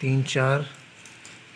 3-4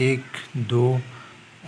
1 2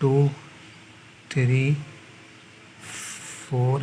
2 3 4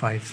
5